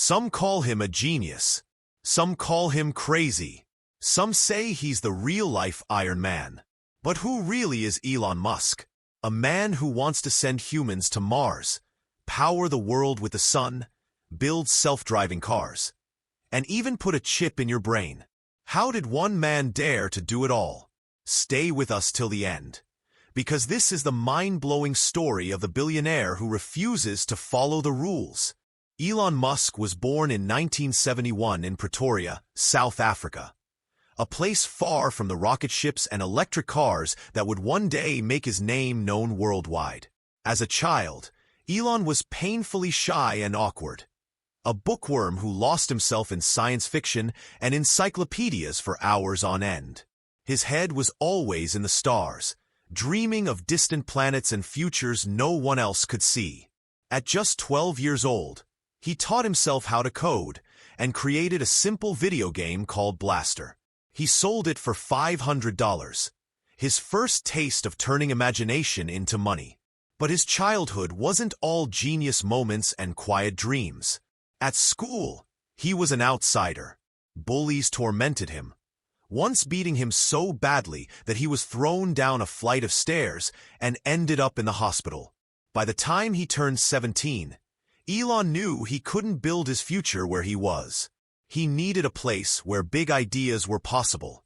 Some call him a genius. Some call him crazy. Some say he's the real-life Iron Man. But who really is Elon Musk? A man who wants to send humans to Mars, power the world with the sun, build self-driving cars, and even put a chip in your brain. How did one man dare to do it all? Stay with us till the end, because this is the mind-blowing story of the billionaire who refuses to follow the rules. Elon Musk was born in 1971 in Pretoria, South Africa, a place far from the rocket ships and electric cars that would one day make his name known worldwide. As a child, Elon was painfully shy and awkward, a bookworm who lost himself in science fiction and encyclopedias for hours on end. His head was always in the stars, dreaming of distant planets and futures no one else could see. At just 12 years old, he taught himself how to code and created a simple video game called Blaster. He sold it for $500, his first taste of turning imagination into money. But his childhood wasn't all genius moments and quiet dreams. At school, he was an outsider. Bullies tormented him, once beating him so badly that he was thrown down a flight of stairs and ended up in the hospital. By the time he turned 17, Elon knew he couldn't build his future where he was. He needed a place where big ideas were possible.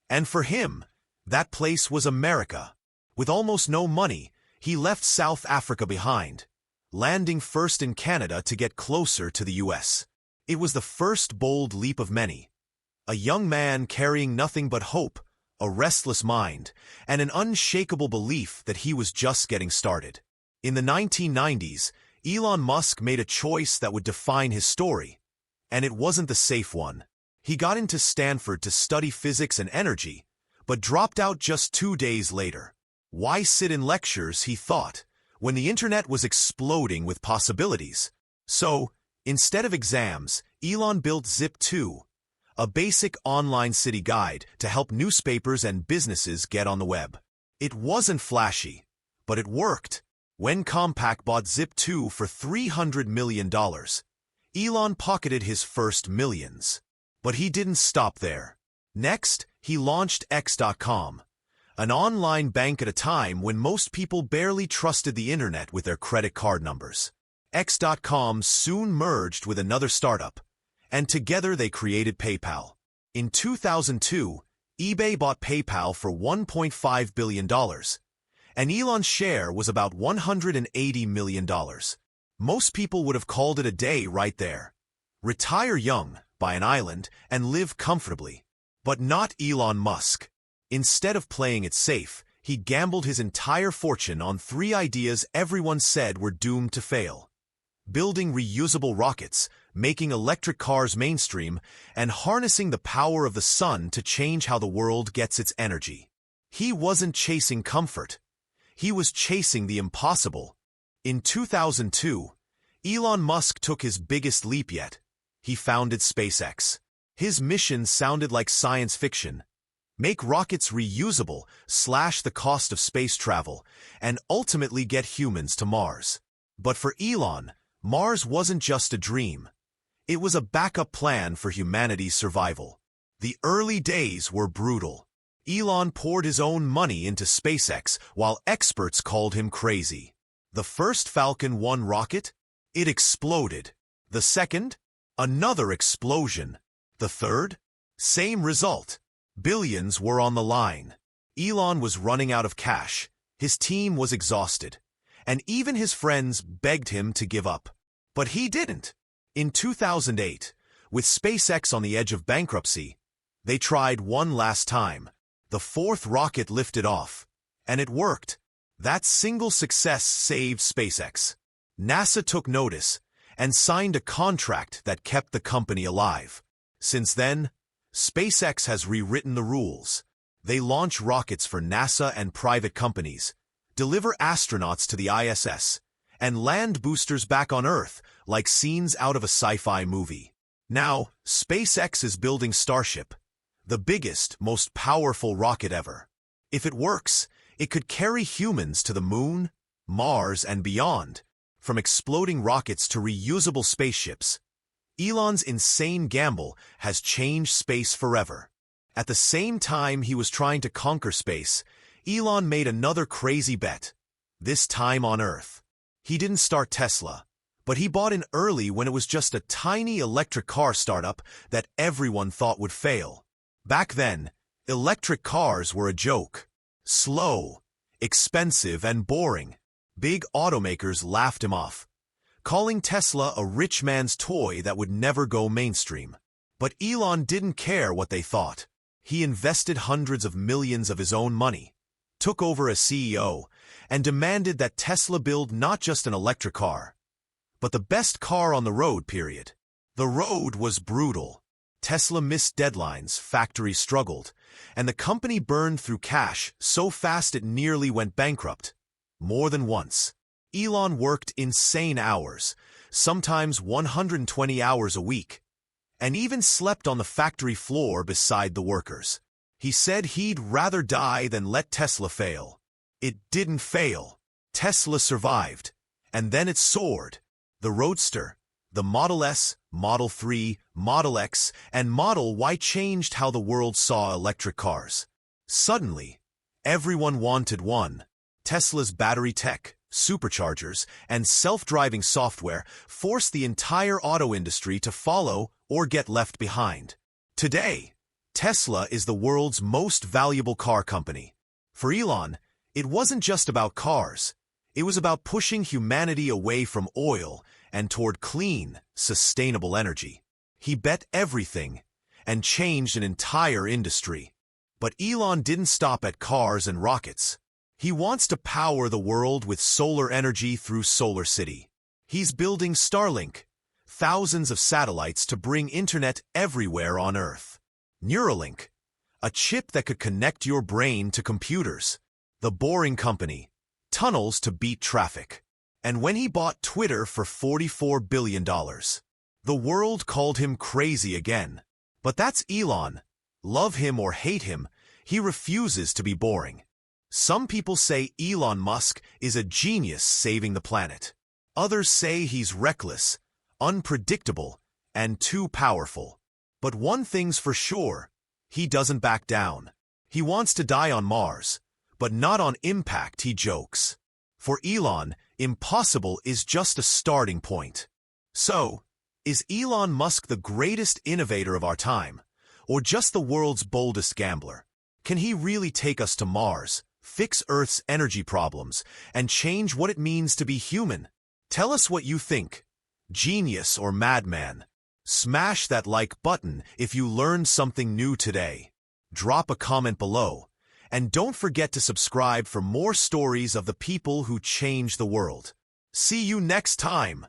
And for him, that place was America. With almost no money, he left South Africa behind, landing first in Canada to get closer to the US. It was the first bold leap of many. A young man carrying nothing but hope, a restless mind, and an unshakable belief that he was just getting started. In the 1990s, Elon Musk made a choice that would define his story, and it wasn't the safe one. He got into Stanford to study physics and energy, but dropped out just 2 days later. Why sit in lectures, he thought, when the internet was exploding with possibilities? So, instead of exams, Elon built Zip2, a basic online city guide to help newspapers and businesses get on the web. It wasn't flashy, but it worked. When Compaq bought Zip2 for $300 million, Elon pocketed his first millions. But he didn't stop there. Next, he launched X.com, an online bank at a time when most people barely trusted the internet with their credit card numbers. X.com soon merged with another startup, and together they created PayPal. In 2002, eBay bought PayPal for $1.5 billion, and Elon's share was about $180 million. Most people would have called it a day right there. Retire young, buy an island, and live comfortably. But not Elon Musk. Instead of playing it safe, he gambled his entire fortune on 3 ideas everyone said were doomed to fail: building reusable rockets, making electric cars mainstream, and harnessing the power of the sun to change how the world gets its energy. He wasn't chasing comfort. He was chasing the impossible. In 2002, Elon Musk took his biggest leap yet. He founded SpaceX. His mission sounded like science fiction: make rockets reusable, slash the cost of space travel, and ultimately get humans to Mars. But for Elon, Mars wasn't just a dream. It was a backup plan for humanity's survival. The early days were brutal. Elon poured his own money into SpaceX while experts called him crazy. The first Falcon 1 rocket? It exploded. The second? Another explosion. The third? Same result. Billions were on the line. Elon was running out of cash. His team was exhausted. And even his friends begged him to give up. But he didn't. In 2008, with SpaceX on the edge of bankruptcy, they tried one last time. The 4th rocket lifted off. And it worked. That single success saved SpaceX. NASA took notice and signed a contract that kept the company alive. Since then, SpaceX has rewritten the rules. They launch rockets for NASA and private companies, deliver astronauts to the ISS, and land boosters back on Earth like scenes out of a sci-fi movie. Now, SpaceX is building Starship, the biggest, most powerful rocket ever. If it works, it could carry humans to the Moon, Mars, and beyond, from exploding rockets to reusable spaceships. Elon's insane gamble has changed space forever. At the same time he was trying to conquer space, Elon made another crazy bet, this time on Earth. He didn't start Tesla, but he bought in early when it was just a tiny electric car startup that everyone thought would fail. Back then, electric cars were a joke. Slow, expensive, and boring. Big automakers laughed him off, calling Tesla a rich man's toy that would never go mainstream. But Elon didn't care what they thought. He invested hundreds of millions of his own money, took over as CEO, and demanded that Tesla build not just an electric car, but the best car on the road, period. The road was brutal. Tesla missed deadlines, factories struggled, and the company burned through cash so fast it nearly went bankrupt. More than once. Elon worked insane hours, sometimes 120 hours a week, and even slept on the factory floor beside the workers. He said he'd rather die than let Tesla fail. It didn't fail. Tesla survived, and then it soared. The Roadster, the Model S, Model 3, Model X, and Model Y changed how the world saw electric cars. Suddenly, everyone wanted one. Tesla's battery tech, superchargers, and self-driving software forced the entire auto industry to follow or get left behind. Today, Tesla is the world's most valuable car company. For Elon, it wasn't just about cars. It was about pushing humanity away from oil and toward clean, sustainable energy. He bet everything and changed an entire industry. But Elon didn't stop at cars and rockets. He wants to power the world with solar energy through Solar City. He's building Starlink, thousands of satellites to bring internet everywhere on Earth. Neuralink, a chip that could connect your brain to computers. The Boring Company, tunnels to beat traffic. And when he bought Twitter for $44 billion, the world called him crazy again. But that's Elon. Love him or hate him, he refuses to be boring. Some people say Elon Musk is a genius saving the planet. Others say he's reckless, unpredictable, and too powerful. But one thing's for sure, he doesn't back down. He wants to die on Mars, but not on impact, he jokes. For Elon, impossible is just a starting point. So, is Elon Musk the greatest innovator of our time, or just the world's boldest gambler? Can he really take us to Mars, fix Earth's energy problems, and change what it means to be human? Tell us what you think. Genius or madman? Smash that like button if you learned something new today. Drop a comment below. And don't forget to subscribe for more stories of the people who change the world. See you next time!